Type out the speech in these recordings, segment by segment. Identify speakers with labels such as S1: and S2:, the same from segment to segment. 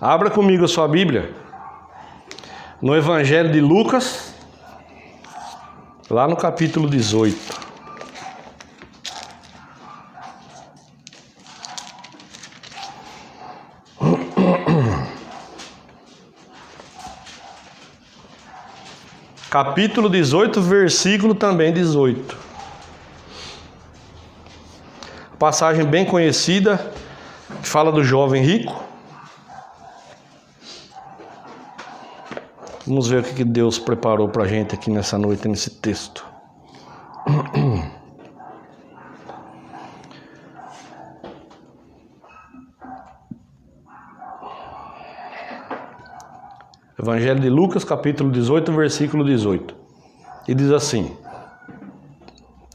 S1: Abra comigo a sua Bíblia no Evangelho de Lucas, lá no capítulo 18. Capítulo 18, versículo também 18. Passagem bem conhecida, que fala do jovem rico. Vamos ver o que Deus preparou para a gente aqui nessa noite, nesse texto. Evangelho de Lucas, capítulo 18, versículo 18. E diz assim: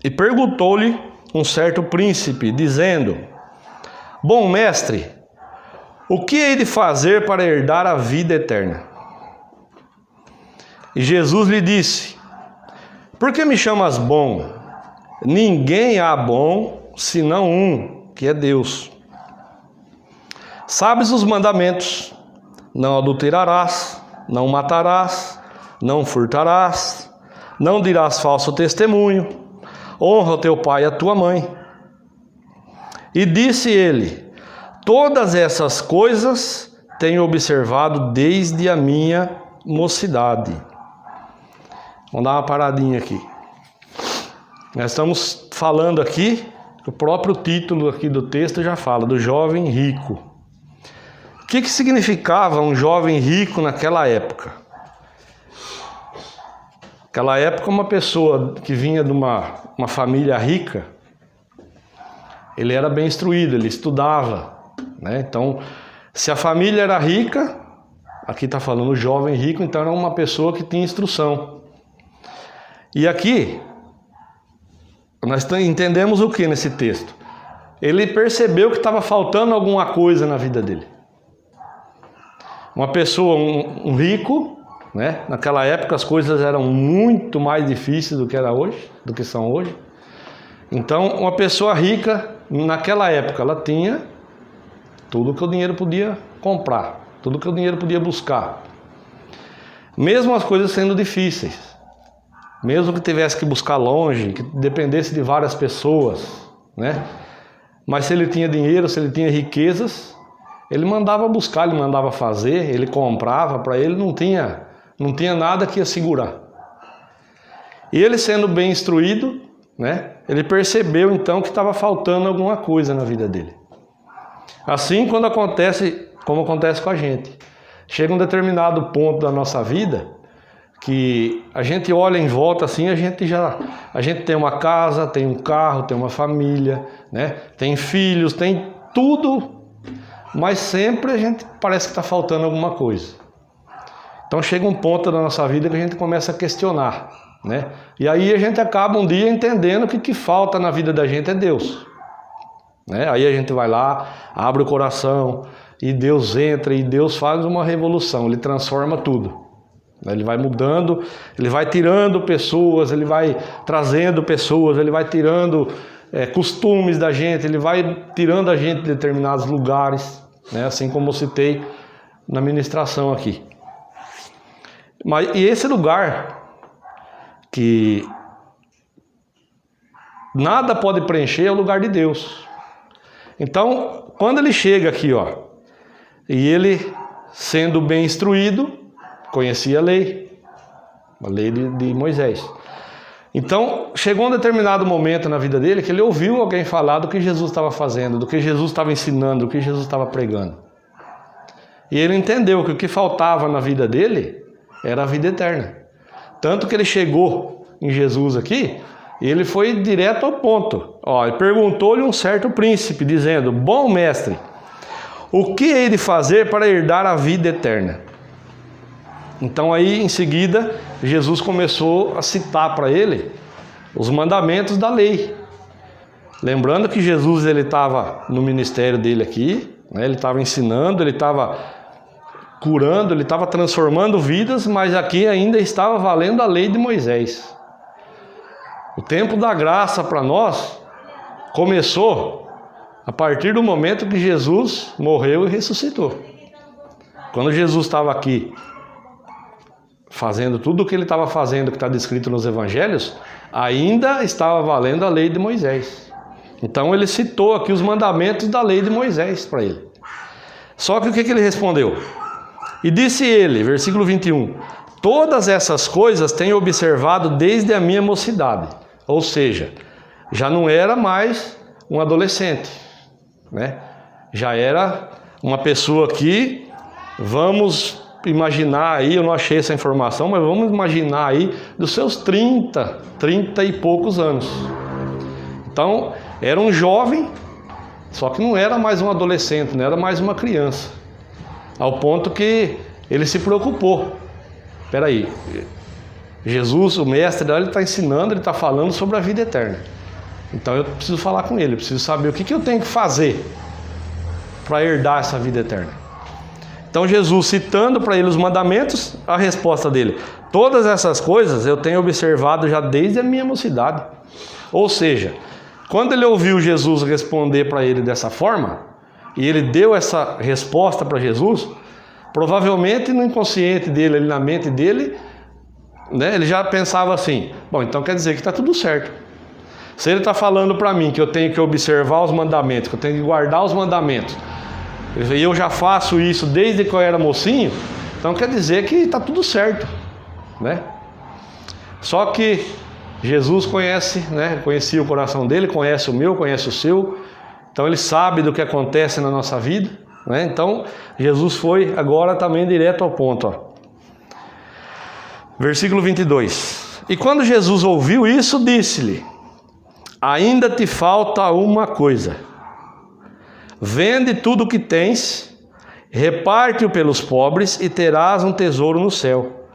S1: E perguntou-lhe um certo príncipe, dizendo: Bom mestre, o que hei de fazer para herdar a vida eterna? E Jesus lhe disse: Por que me chamas bom? Ninguém há bom, senão um, que é Deus. Sabes os mandamentos: não adulterarás, não matarás, não furtarás, não dirás falso testemunho, honra o teu pai e a tua mãe. E disse ele: Todas essas coisas tenho observado desde a minha mocidade. Vamos dar uma paradinha aqui. Nós estamos falando aqui, o próprio título aqui do texto já fala, do jovem rico. O que significava um jovem rico naquela época? Naquela época, uma pessoa que vinha de uma família rica, ele era bem instruído, ele estudava, né? Então, se a família era rica, aqui está falando jovem rico, então era uma pessoa que tinha instrução. E aqui, nós entendemos o que nesse texto? Ele percebeu que estava faltando alguma coisa na vida dele. Uma pessoa, um rico, né? Naquela época as coisas eram muito mais difíceis do que era hoje, do que são hoje. Então, uma pessoa rica, naquela época, ela tinha tudo que o dinheiro podia comprar, tudo que o dinheiro podia buscar. Mesmo as coisas sendo difíceis, mesmo que tivesse que buscar longe, que dependesse de várias pessoas, né? Mas se ele tinha dinheiro, se ele tinha riquezas, ele mandava buscar, ele mandava fazer, ele comprava, para ele não tinha nada que ia segurar. E ele sendo bem instruído, né? Ele percebeu então que estava faltando alguma coisa na vida dele. Assim, como acontece com a gente. Chega um determinado ponto da nossa vida que a gente olha em volta assim, a gente tem uma casa, tem um carro, tem uma família, né? Tem filhos, tem tudo, mas sempre a gente parece que está faltando alguma coisa. Então chega um ponto da nossa vida que a gente começa a questionar, né? E aí a gente acaba um dia entendendo que o que falta na vida da gente é Deus, né? Aí a gente vai lá, abre o coração e Deus entra e Deus faz uma revolução, Ele transforma tudo. Ele vai mudando, Ele vai tirando pessoas, Ele vai trazendo pessoas, Ele vai tirando costumes da gente, Ele vai tirando a gente de determinados lugares, né? Assim como eu citei na ministração aqui. E esse lugar que nada pode preencher é o lugar de Deus. Então, quando ele chega aqui, ó, e ele, sendo bem instruído, conhecia a lei de Moisés. Então, chegou um determinado momento na vida dele que ele ouviu alguém falar do que Jesus estava fazendo, do que Jesus estava ensinando, do que Jesus estava pregando. E ele entendeu que o que faltava na vida dele era a vida eterna. Tanto que ele chegou em Jesus aqui, e ele foi direto ao ponto. Ó, perguntou-lhe um certo príncipe, dizendo: Bom mestre, o que hei de fazer para herdar a vida eterna? Então aí, em seguida, Jesus começou a citar para ele os mandamentos da lei. Lembrando que Jesus estava no ministério dele aqui, né? Ele estava ensinando, ele estava curando, ele estava transformando vidas, mas aqui ainda estava valendo a lei de Moisés. O tempo da graça para nós começou a partir do momento que Jesus morreu e ressuscitou. Quando Jesus estava aqui fazendo tudo o que ele estava fazendo, que está descrito nos evangelhos, ainda estava valendo a lei de Moisés. Então ele citou aqui os mandamentos da lei de Moisés para ele. Só que o que ele respondeu? E disse ele, versículo 21, todas essas coisas tenho observado desde a minha mocidade. Ou seja, já não era mais um adolescente, né? Já era uma pessoa que, vamos imaginar aí, eu não achei essa informação, mas vamos imaginar aí dos seus 30 e poucos anos. Então, era um jovem, só que não era mais um adolescente, não era mais uma criança. Ao ponto que ele se preocupou. Espera aí, Jesus, o mestre, ele está ensinando, ele está falando sobre a vida eterna. Então eu preciso falar com ele, eu preciso saber o que eu tenho que fazer para herdar essa vida eterna. Então Jesus, citando para ele os mandamentos, a resposta dele: todas essas coisas eu tenho observado já desde a minha mocidade. Ou seja, quando ele ouviu Jesus responder para ele dessa forma, e ele deu essa resposta para Jesus, provavelmente no inconsciente dele, na mente dele, né, ele já pensava assim: bom, então quer dizer que está tudo certo. Se ele está falando para mim que eu tenho que observar os mandamentos, que eu tenho que guardar os mandamentos, e eu já faço isso desde que eu era mocinho, então quer dizer que está tudo certo, né? Só que Jesus conhece, né? Conhecia o coração dele, conhece o meu, conhece o seu, então ele sabe do que acontece na nossa vida, né? Então Jesus foi agora também direto ao ponto, ó. Versículo 22. E quando Jesus ouviu isso, disse-lhe: ainda te falta uma coisa. Vende tudo o que tens, reparte-o pelos pobres e terás um tesouro no céu.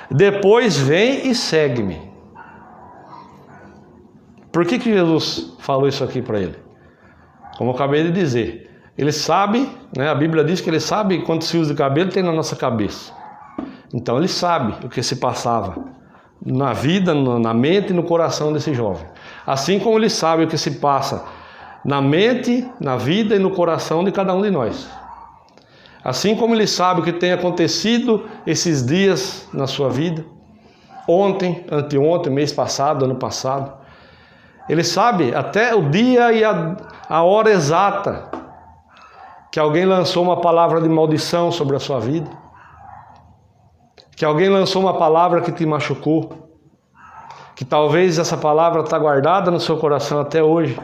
S1: Depois vem e segue-me. Por que Jesus falou isso aqui para ele? Como eu acabei de dizer, ele sabe, né, a Bíblia diz que ele sabe quantos fios de cabelo tem na nossa cabeça. Então ele sabe o que se passava na vida, na mente e no coração desse jovem. Assim como ele sabe o que se passa na mente, na vida e no coração de cada um de nós. Assim como ele sabe o que tem acontecido esses dias na sua vida, ontem, anteontem, mês passado, ano passado. Ele sabe até o dia e a hora exata que alguém lançou uma palavra de maldição sobre a sua vida, que alguém lançou uma palavra que te machucou, que talvez essa palavra está guardada no seu coração até hoje.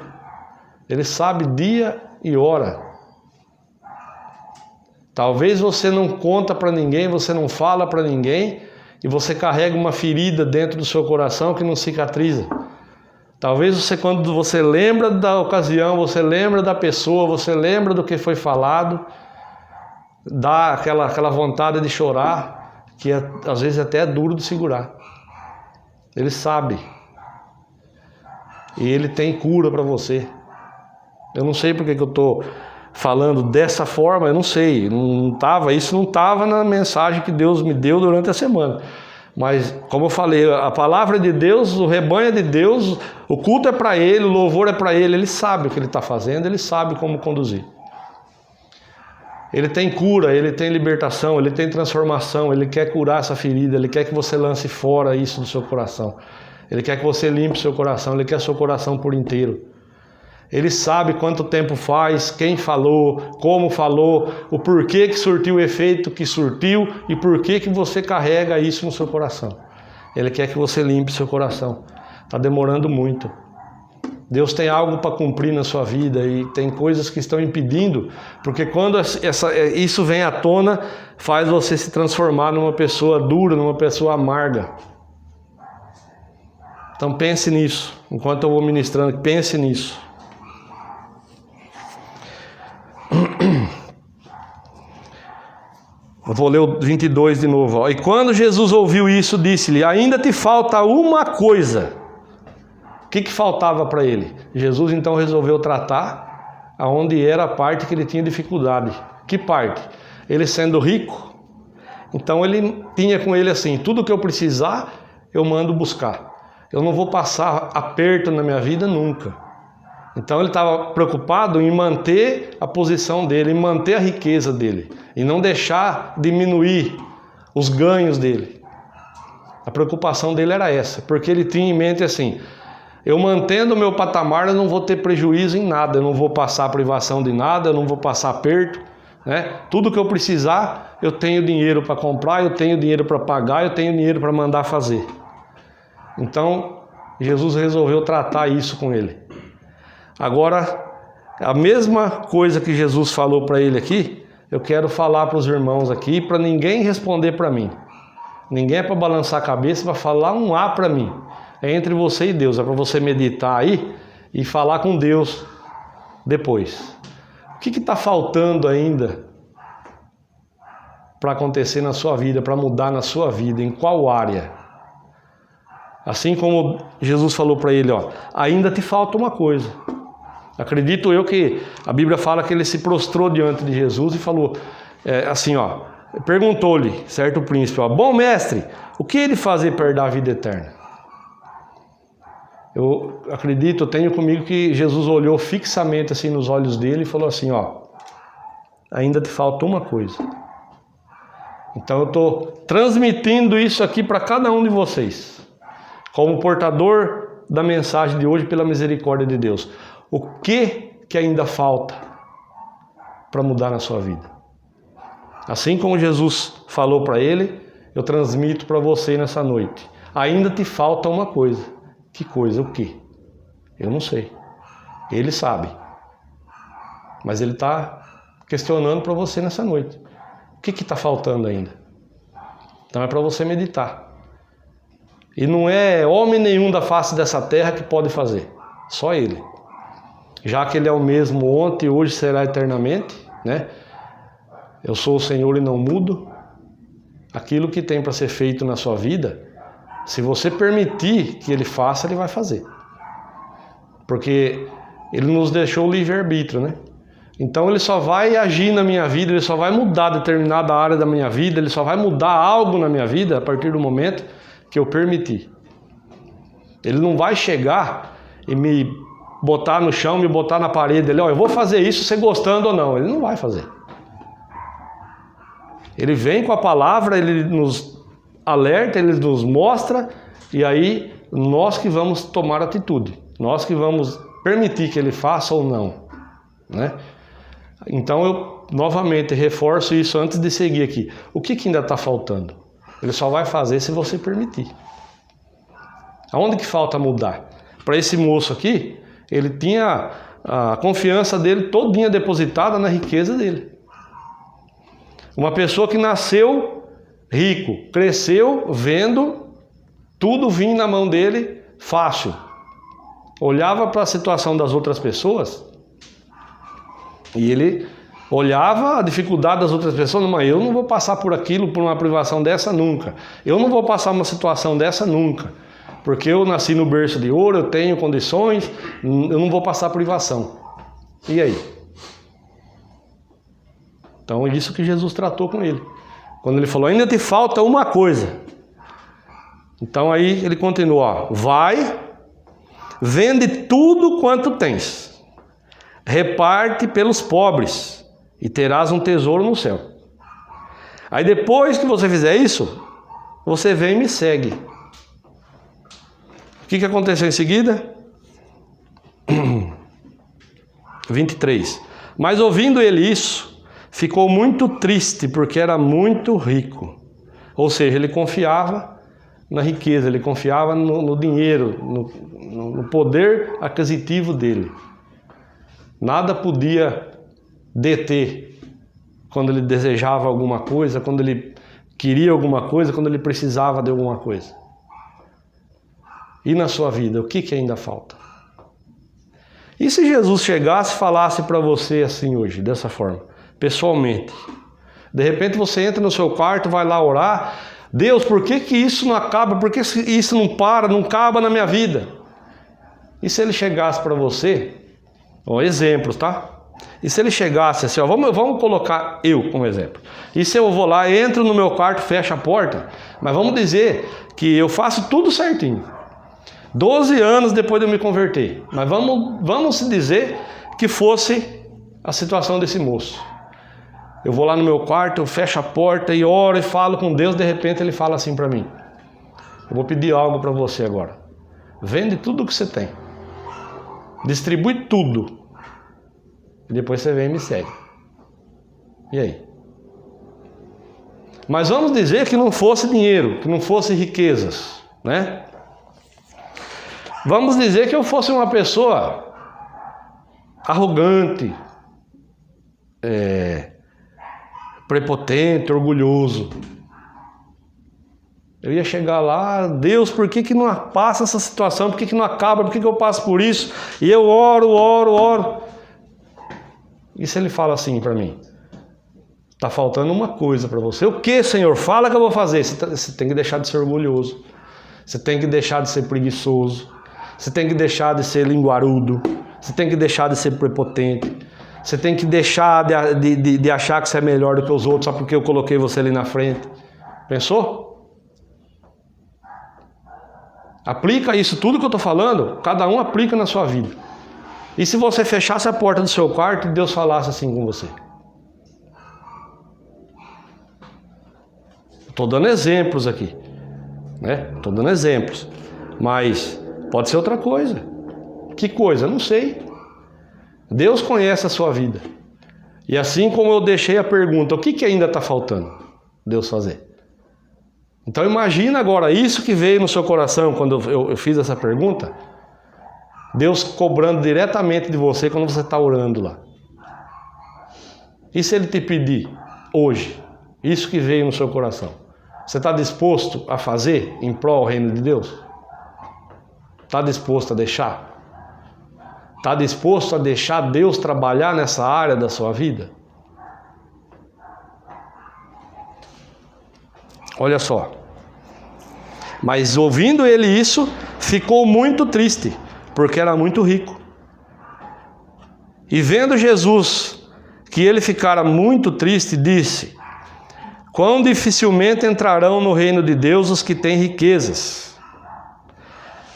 S1: Ele sabe dia e hora. Talvez você não conta para ninguém, você não fala para ninguém, e você carrega uma ferida dentro do seu coração que não cicatriza. Talvez você, quando você lembra da ocasião, você lembra da pessoa, você lembra do que foi falado, dá aquela vontade de chorar, que às vezes até é duro de segurar. Ele sabe. E ele tem cura para você. Eu não sei porque que eu estou falando dessa forma, eu não sei. Isso não estava na mensagem que Deus me deu durante a semana. Mas, como eu falei, a palavra de Deus, o rebanho é de Deus, o culto é para Ele, o louvor é para Ele sabe o que Ele está fazendo, Ele sabe como conduzir. Ele tem cura, Ele tem libertação, Ele tem transformação, Ele quer curar essa ferida, Ele quer que você lance fora isso do seu coração. Ele quer que você limpe seu coração, Ele quer seu coração por inteiro. Ele sabe quanto tempo faz, quem falou, como falou, o porquê que surtiu o efeito que surtiu e porquê que você carrega isso no seu coração. Ele quer que você limpe seu coração. Está demorando muito. Deus tem algo para cumprir na sua vida e tem coisas que estão impedindo, porque quando isso vem à tona, faz você se transformar numa pessoa dura, numa pessoa amarga. Então pense nisso. Enquanto eu vou ministrando, pense nisso. Eu vou ler o 22 de novo. Ó. E quando Jesus ouviu isso, disse-lhe: ainda te falta uma coisa. O que faltava para ele? Jesus então resolveu tratar aonde era a parte que ele tinha dificuldade. Que parte? Ele sendo rico, então ele tinha com ele assim: tudo que eu precisar, eu mando buscar. Eu não vou passar aperto na minha vida nunca. Então ele estava preocupado em manter a posição dele, em manter a riqueza dele, e não deixar diminuir os ganhos dele. A preocupação dele era essa, porque ele tinha em mente assim: eu mantendo o meu patamar, eu não vou ter prejuízo em nada, eu não vou passar privação de nada, eu não vou passar aperto, né? Tudo que eu precisar, eu tenho dinheiro para comprar, eu tenho dinheiro para pagar, eu tenho dinheiro para mandar fazer. Então, Jesus resolveu tratar isso com ele. Agora, a mesma coisa que Jesus falou para ele aqui, eu quero falar para os irmãos aqui, para ninguém responder para mim. Ninguém é para balançar a cabeça, para falar um A para mim. É entre você e Deus, é para você meditar aí e falar com Deus depois. O que está faltando ainda para acontecer na sua vida, para mudar na sua vida, em qual área? Assim como Jesus falou para ele, ó, ainda te falta uma coisa. Acredito eu que a Bíblia fala que ele se prostrou diante de Jesus e falou assim, ó, perguntou-lhe, certo príncipe, ó, bom mestre, o que ele fazer para herdar a vida eterna? Eu acredito, eu tenho comigo que Jesus olhou fixamente assim nos olhos dele e falou assim, ó, ainda te falta uma coisa. Então eu estou transmitindo isso aqui para cada um de vocês, como portador da mensagem de hoje pela misericórdia de Deus. O que ainda falta para mudar na sua vida? Assim como Jesus falou para ele, eu transmito para você nessa noite. Ainda te falta uma coisa. Que coisa? O quê? Eu não sei. Ele sabe. Mas ele está questionando para você nessa noite. O que está faltando ainda? Então é para você meditar. E não é homem nenhum da face dessa terra que pode fazer. Só ele. Já que ele é o mesmo ontem e hoje será eternamente, né? Eu sou o Senhor e não mudo. Aquilo que tem para ser feito na sua vida, se você permitir que ele faça, ele vai fazer. Porque ele nos deixou o livre-arbítrio, né? Então ele só vai agir na minha vida, ele só vai mudar determinada área da minha vida, ele só vai mudar algo na minha vida a partir do momento que eu permitir. Ele não vai chegar e me botar no chão, me botar na parede, ele, ó, eu vou fazer isso, você gostando ou não. Ele não vai fazer. Ele vem com a palavra, ele nos alerta, ele nos mostra, e aí nós que vamos tomar atitude, nós que vamos permitir que ele faça ou não, né? Então eu novamente reforço isso antes de seguir aqui. O que ainda está faltando? Ele só vai fazer se você permitir. Aonde que falta mudar? Para esse moço aqui, ele tinha a confiança dele todinha depositada na riqueza dele. Uma pessoa que nasceu rico, cresceu vendo tudo vir na mão dele fácil. Olhava para a situação das outras pessoas e ele olhava a dificuldade das outras pessoas, mas eu não vou passar por aquilo, por uma privação dessa nunca. Eu não vou passar uma situação dessa nunca. Porque eu nasci no berço de ouro, eu tenho condições, eu não vou passar privação. E aí? Então é isso que Jesus tratou com ele. Quando ele falou, ainda te falta uma coisa. Então aí ele continua, ó, vai, vende tudo quanto tens, reparte pelos pobres e terás um tesouro no céu. Aí depois que você fizer isso, você vem e me segue. O que aconteceu em seguida? 23. Mas ouvindo ele isso, ficou muito triste, porque era muito rico. Ou seja, ele confiava na riqueza, ele confiava no dinheiro, no poder aquisitivo dele. Nada podia deter quando ele desejava alguma coisa, quando ele queria alguma coisa, quando ele precisava de alguma coisa. E na sua vida, o que ainda falta? E se Jesus chegasse e falasse para você assim hoje, dessa forma, pessoalmente? De repente você entra no seu quarto, vai lá orar. Deus, por que isso não acaba? Por que isso não para, não acaba na minha vida? E se ele chegasse para você, ó, exemplos, tá? E se ele chegasse assim, ó, vamos colocar eu como exemplo. E se eu vou lá, entro no meu quarto, fecho a porta, mas vamos dizer que eu faço tudo certinho. 12 anos depois de eu me converter. Mas vamos dizer que fosse a situação desse moço. Eu vou lá no meu quarto, eu fecho a porta e oro e falo com Deus. De repente ele fala assim para mim: eu vou pedir algo para você agora. Vende tudo o que você tem. Distribui tudo. E depois você vem e me segue. E aí? Mas vamos dizer que não fosse dinheiro, que não fosse riquezas, né? Vamos dizer que eu fosse uma pessoa arrogante, prepotente, orgulhoso. Eu ia chegar lá: Deus, por que não passa essa situação? Por que não acaba? Por que eu passo por isso? E eu oro. E se ele fala assim para mim: está faltando uma coisa para você. O que, Senhor? Fala que eu vou fazer. Você tem que deixar de ser orgulhoso. Você tem que deixar de ser preguiçoso. Você tem que deixar de ser linguarudo. Você tem que deixar de ser prepotente. Você tem que deixar de achar que você é melhor do que os outros só porque eu coloquei você ali na frente. Pensou? Aplica isso tudo que eu estou falando. Cada um aplica na sua vida. E se você fechasse a porta do seu quarto e Deus falasse assim com você? Estou dando exemplos aqui, né? Estou dando exemplos, mas pode ser outra coisa. Que coisa? Não sei. Deus conhece a sua vida. E assim como eu deixei a pergunta: o que ainda está faltando Deus fazer? Então imagina agora isso que veio no seu coração quando eu fiz essa pergunta. Deus cobrando diretamente de você quando você está orando lá. E se Ele te pedir hoje isso que veio no seu coração? Você está disposto a fazer em prol do reino de Deus? Está disposto a deixar? Está disposto a deixar Deus trabalhar nessa área da sua vida? Olha só. Mas ouvindo ele isso, ficou muito triste, porque era muito rico. E vendo Jesus que ele ficara muito triste, disse: quão dificilmente entrarão no reino de Deus os que têm riquezas.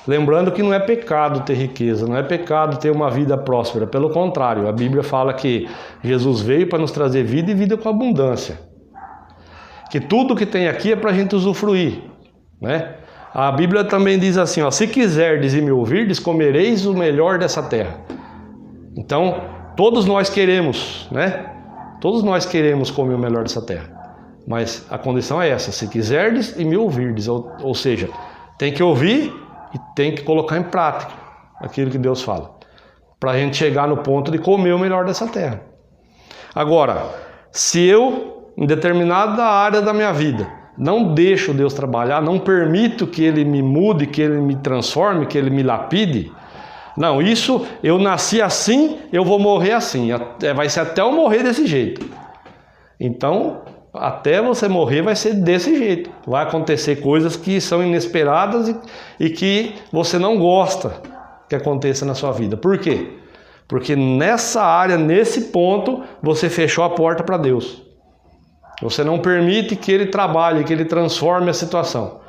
S1: Lembrando que não é pecado ter riqueza, não é pecado ter uma vida próspera. Pelo contrário, a Bíblia fala que Jesus veio para nos trazer vida e vida com abundância. Que tudo que tem aqui é para a gente usufruir, né? A Bíblia também diz assim, ó: se quiserdes e me ouvirdes, comereis o melhor dessa terra. Então, todos nós queremos, né? Todos nós queremos comer o melhor dessa terra. Mas a condição é essa: se quiserdes e me ouvirdes. Ou seja, tem que ouvir e tem que colocar em prática aquilo que Deus fala, para a gente chegar no ponto de comer o melhor dessa terra. Agora, se eu, em determinada área da minha vida, não deixo Deus trabalhar, não permito que Ele me mude, que Ele me transforme, que Ele me lapide, não, isso, eu nasci assim, eu vou morrer assim, vai ser até eu morrer desse jeito. Então, até você morrer vai ser desse jeito. Vai acontecer coisas que são inesperadas e que você não gosta que aconteça na sua vida. Por quê? Porque nessa área, nesse ponto, você fechou a porta para Deus. Você não permite que Ele trabalhe, que Ele transforme a situação.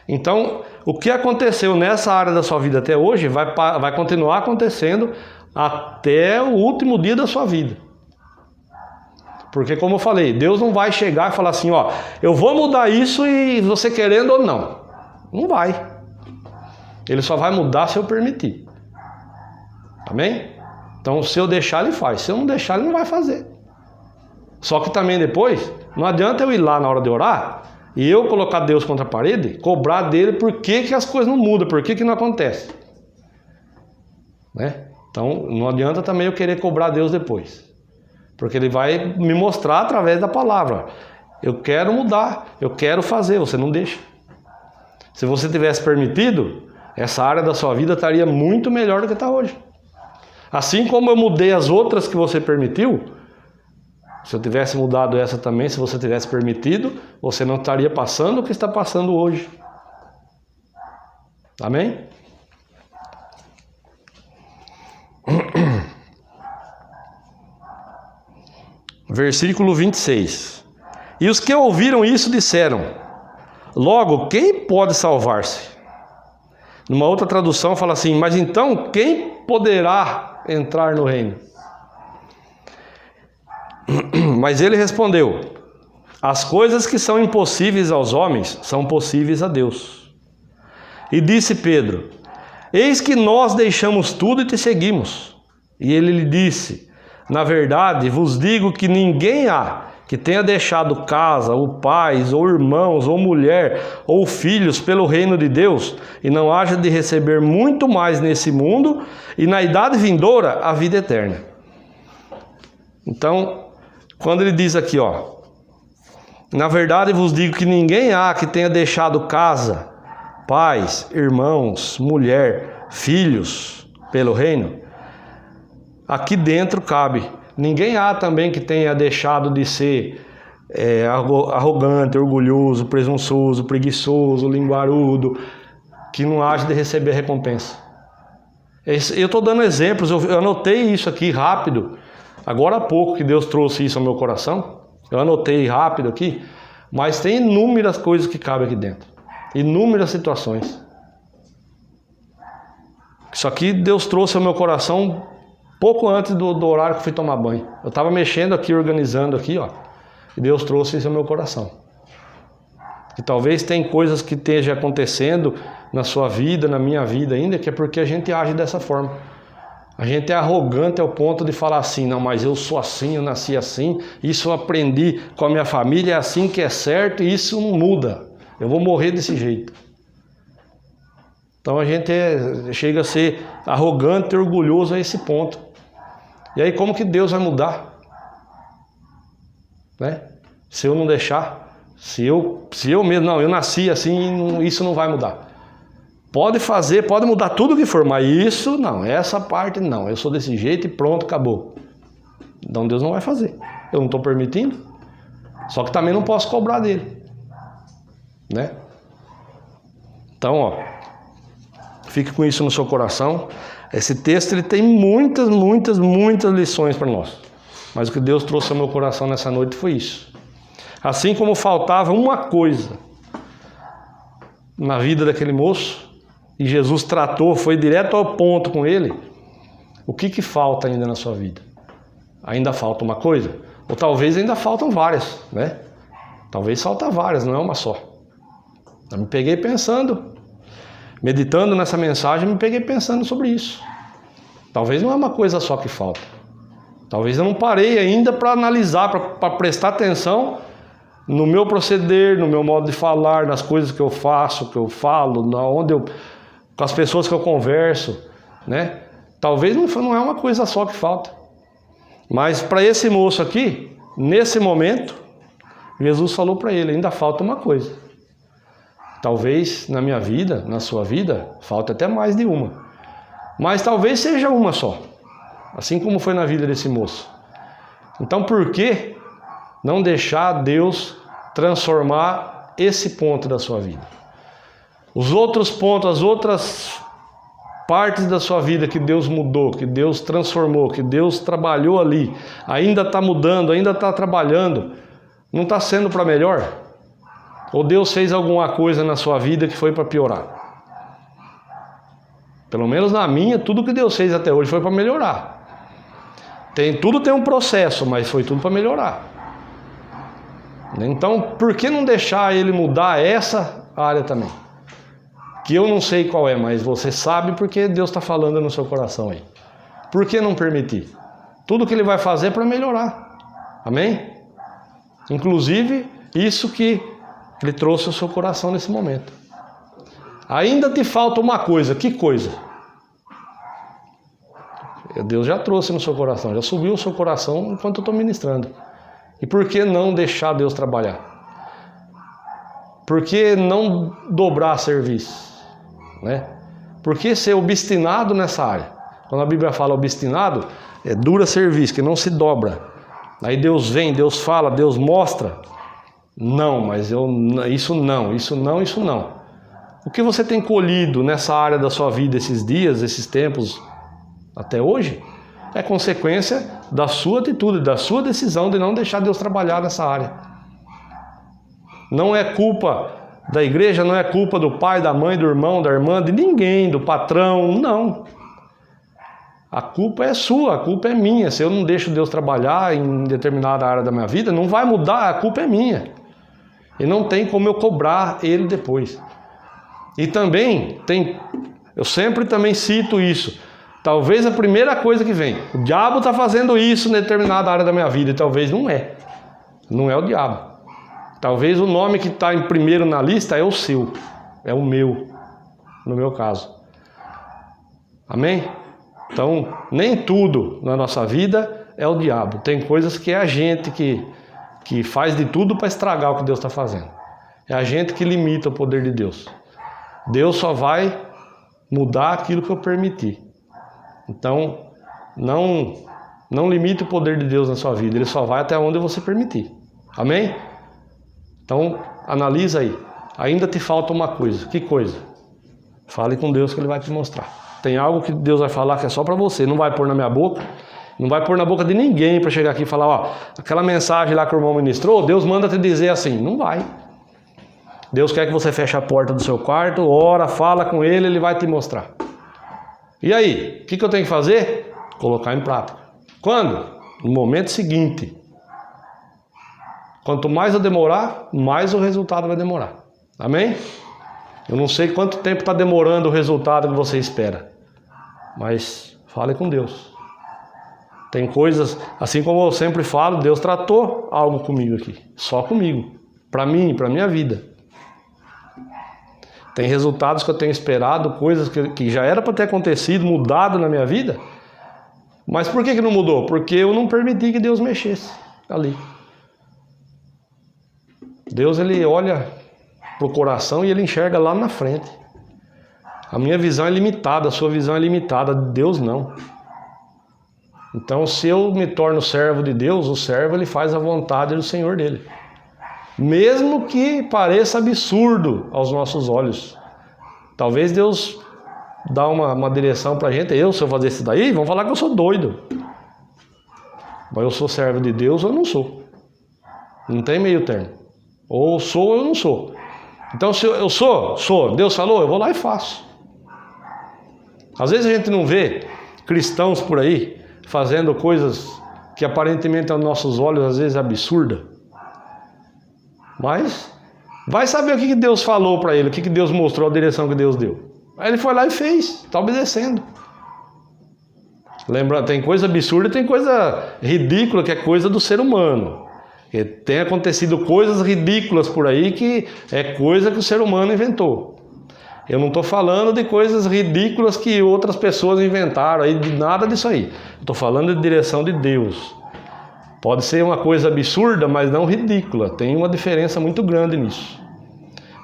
S1: Então, o que aconteceu nessa área da sua vida até hoje vai continuar acontecendo até o último dia da sua vida. Porque, como eu falei, Deus não vai chegar e falar assim, ó, eu vou mudar isso e você querendo ou não. Não vai. Ele só vai mudar se eu permitir. Amém? Então, se eu deixar, Ele faz. Se eu não deixar, Ele não vai fazer. Só que também depois, não adianta eu ir lá na hora de orar e eu colocar Deus contra a parede, cobrar dele por que as coisas não mudam, por que não acontece. Né? Então, não adianta também eu querer cobrar Deus depois. Porque Ele vai me mostrar através da palavra. Eu quero mudar, eu quero fazer, você não deixa. Se você tivesse permitido, essa área da sua vida estaria muito melhor do que está hoje. Assim como eu mudei as outras que você permitiu, se eu tivesse mudado essa também, se você tivesse permitido, você não estaria passando o que está passando hoje. Amém? Versículo 26. E os que ouviram isso disseram: logo, quem pode salvar-se? Numa outra tradução fala assim: mas então quem poderá entrar no reino? Mas ele respondeu: as coisas que são impossíveis aos homens são possíveis a Deus. E disse Pedro: eis que nós deixamos tudo e te seguimos. E ele lhe disse: na verdade vos digo que ninguém há que tenha deixado casa, ou pais, ou irmãos, ou mulher, ou filhos pelo reino de Deus, e não haja de receber muito mais nesse mundo, e na idade vindoura a vida eterna. Então, quando ele diz aqui, na verdade vos digo que ninguém há que tenha deixado casa, pais, irmãos, mulher, filhos pelo reino, aqui dentro cabe. Ninguém há também que tenha deixado de ser arrogante, orgulhoso, presunçoso, preguiçoso, linguarudo, que não haja de receber recompensa. Eu estou dando exemplos, eu anotei isso aqui rápido, agora há pouco que Deus trouxe isso ao meu coração, eu anotei rápido aqui, mas tem inúmeras coisas que cabem aqui dentro, inúmeras situações. Isso aqui Deus trouxe ao meu coração pouco antes do horário que eu fui tomar banho. Eu estava mexendo aqui, organizando aqui, e Deus trouxe isso ao meu coração. E talvez tem coisas que estejam acontecendo na sua vida, na minha vida ainda, que é porque a gente age dessa forma. A gente é arrogante ao ponto de falar assim: não, mas eu sou assim, eu nasci assim, isso eu aprendi com a minha família, é assim que é certo e isso não muda. Eu vou morrer desse jeito. Então a gente chega a ser arrogante e orgulhoso a esse ponto. E aí como que Deus vai mudar? Né? Se eu não deixar, se eu mesmo, não, eu nasci assim, isso não vai mudar. Pode fazer, pode mudar tudo que for, mas isso não, essa parte não, eu sou desse jeito e pronto, acabou. Então Deus não vai fazer. Eu não estou permitindo, só que também não posso cobrar dele. Né? Então, fique com isso no seu coração. Esse texto ele tem muitas lições para nós. Mas o que Deus trouxe ao meu coração nessa noite foi isso. Assim como faltava uma coisa na vida daquele moço, e Jesus tratou, foi direto ao ponto com ele, o que falta ainda na sua vida? Ainda falta uma coisa? Ou talvez ainda faltam várias, né? Talvez falta várias, não é uma só. Eu me peguei pensando, meditando nessa mensagem, me peguei pensando sobre isso. Talvez não é uma coisa só que falta. Talvez eu não parei ainda para analisar, para prestar atenção no meu proceder, no meu modo de falar, nas coisas que eu faço, que eu falo, com as pessoas que eu converso, né? Talvez não é uma coisa só que falta. Mas para esse moço aqui, nesse momento, Jesus falou para ele: ainda falta uma coisa. Talvez na minha vida, na sua vida, falte até mais de uma. Mas talvez seja uma só. Assim como foi na vida desse moço. Então por que não deixar Deus transformar esse ponto da sua vida? Os outros pontos, as outras partes da sua vida que Deus mudou, que Deus transformou, que Deus trabalhou ali, ainda está mudando, ainda está trabalhando, não está sendo para melhor? Ou Deus fez alguma coisa na sua vida que foi para piorar? Pelo menos na minha, tudo que Deus fez até hoje foi para melhorar. Tudo tem um processo, mas foi tudo para melhorar. Então, por que não deixar Ele mudar essa área também? Que eu não sei qual é, mas você sabe porque Deus está falando no seu coração aí. Por que não permitir? Tudo que Ele vai fazer é para melhorar. Amém? Inclusive, isso que Ele trouxe ao seu coração nesse momento. Ainda te falta uma coisa. Que coisa? Deus já trouxe no seu coração, já subiu o seu coração enquanto eu estou ministrando. E por que não deixar Deus trabalhar? Por que não dobrar serviço? Né? Por que ser obstinado nessa área? Quando a Bíblia fala obstinado, é dura serviço, que não se dobra. Aí Deus vem, Deus fala, Deus mostra. Não, mas isso não. O que você tem colhido nessa área da sua vida esses dias, esses tempos, até hoje, é consequência da sua atitude, da sua decisão de não deixar Deus trabalhar nessa área. Não é culpa da igreja, não é culpa do pai, da mãe, do irmão, da irmã, de ninguém, do patrão, não. A culpa é sua, a culpa é minha. Se eu não deixo Deus trabalhar em determinada área da minha vida, não vai mudar, a culpa é minha. E não tem como eu cobrar Ele depois. E também, eu sempre também cito isso. Talvez a primeira coisa que vem, o diabo está fazendo isso em determinada área da minha vida, e talvez não é. Não é o diabo. Talvez o nome que está em primeiro na lista é o seu, é o meu, no meu caso. Amém? Então, nem tudo na nossa vida é o diabo. Tem coisas que é a gente que faz de tudo para estragar o que Deus está fazendo. É a gente que limita o poder de Deus. Deus só vai mudar aquilo que eu permitir. Então, não limite o poder de Deus na sua vida. Ele só vai até onde você permitir. Amém? Então, analisa aí. Ainda te falta uma coisa. Que coisa? Fale com Deus que Ele vai te mostrar. Tem algo que Deus vai falar que é só para você. Não vai pôr na minha boca. Não vai pôr na boca de ninguém para chegar aqui e falar, ó, aquela mensagem lá que o irmão ministrou, Deus manda te dizer assim. Não vai. Deus quer que você feche a porta do seu quarto, ora, fala com Ele, Ele vai te mostrar. E aí, o que eu tenho que fazer? Colocar em prática. Quando? No momento seguinte. Quanto mais eu demorar, mais o resultado vai demorar. Amém? Eu não sei quanto tempo está demorando o resultado que você espera. Mas fale com Deus. Tem coisas, assim como eu sempre falo, Deus tratou algo comigo aqui. Só comigo. Para mim, para minha vida. Tem resultados que eu tenho esperado, coisas que já era para ter acontecido, mudado na minha vida. Mas por que não mudou? Porque eu não permiti que Deus mexesse ali. Deus, Ele olha para o coração e Ele enxerga lá na frente. A minha visão é limitada, a sua visão é limitada, Deus não. Então, se eu me torno servo de Deus, o servo ele faz a vontade do Senhor dele. Mesmo que pareça absurdo aos nossos olhos. Talvez Deus dá uma direção para a gente. Se eu fazer isso daí, vão falar que eu sou doido. Mas eu sou servo de Deus ou eu não sou. Não tem meio termo. Ou sou ou eu não sou. Então, se eu sou. Deus falou, eu vou lá e faço. Às vezes a gente não vê cristãos por aí fazendo coisas que aparentemente aos nossos olhos às vezes é absurda. Mas vai saber o que Deus falou para ele, o que Deus mostrou, a direção que Deus deu. Aí ele foi lá e fez, está obedecendo. Lembra, tem coisa absurda e tem coisa ridícula, que é coisa do ser humano. E tem acontecido coisas ridículas por aí que é coisa que o ser humano inventou. Eu não estou falando de coisas ridículas que outras pessoas inventaram, aí, de nada disso aí. Estou falando de direção de Deus. Pode ser uma coisa absurda, mas não ridícula. Tem uma diferença muito grande nisso.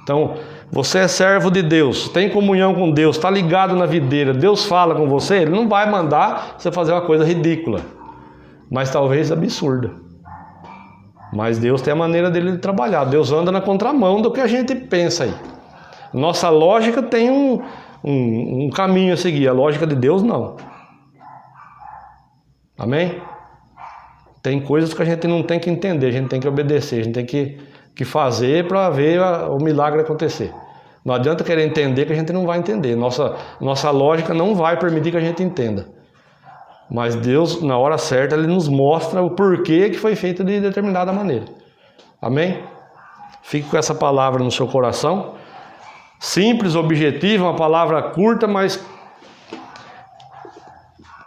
S1: Então, você é servo de Deus, tem comunhão com Deus, está ligado na videira, Deus fala com você, Ele não vai mandar você fazer uma coisa ridícula, mas talvez absurda. Mas Deus tem a maneira dele de trabalhar. Deus anda na contramão do que a gente pensa aí. Nossa lógica tem um caminho a seguir, a lógica de Deus não. Amém? Tem coisas que a gente não tem que entender, a gente tem que obedecer, a gente tem que fazer para ver o milagre acontecer. Não adianta querer entender que a gente não vai entender. Nossa lógica não vai permitir que a gente entenda. Mas Deus, na hora certa, Ele nos mostra o porquê que foi feito de determinada maneira. Amém? Fique com essa palavra no seu coração. Simples, objetiva, uma palavra curta, mas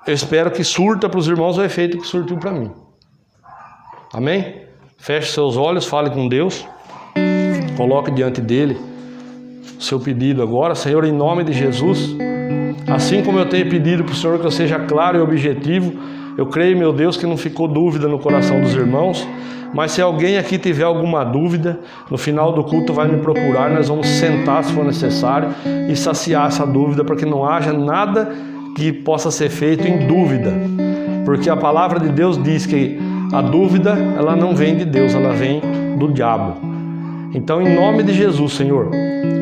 S1: eu espero que surta para os irmãos o efeito que surtiu para mim. Amém? Feche seus olhos, fale com Deus. Coloque diante dEle o seu pedido agora. Senhor, em nome de Jesus, assim como eu tenho pedido para o Senhor que eu seja claro e objetivo, eu creio, meu Deus, que não ficou dúvida no coração dos irmãos. Mas se alguém aqui tiver alguma dúvida, no final do culto vai me procurar, nós vamos sentar se for necessário e saciar essa dúvida, para que não haja nada que possa ser feito em dúvida. Porque a palavra de Deus diz que a dúvida, ela não vem de Deus, ela vem do diabo. Então, em nome de Jesus, Senhor,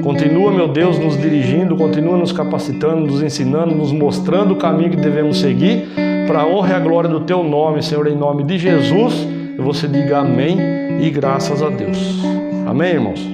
S1: continua, meu Deus, nos dirigindo, continua nos capacitando, nos ensinando, nos mostrando o caminho que devemos seguir, para a honra e a glória do Teu nome, Senhor, em nome de Jesus. E você diga amém e graças a Deus. Amém, irmãos?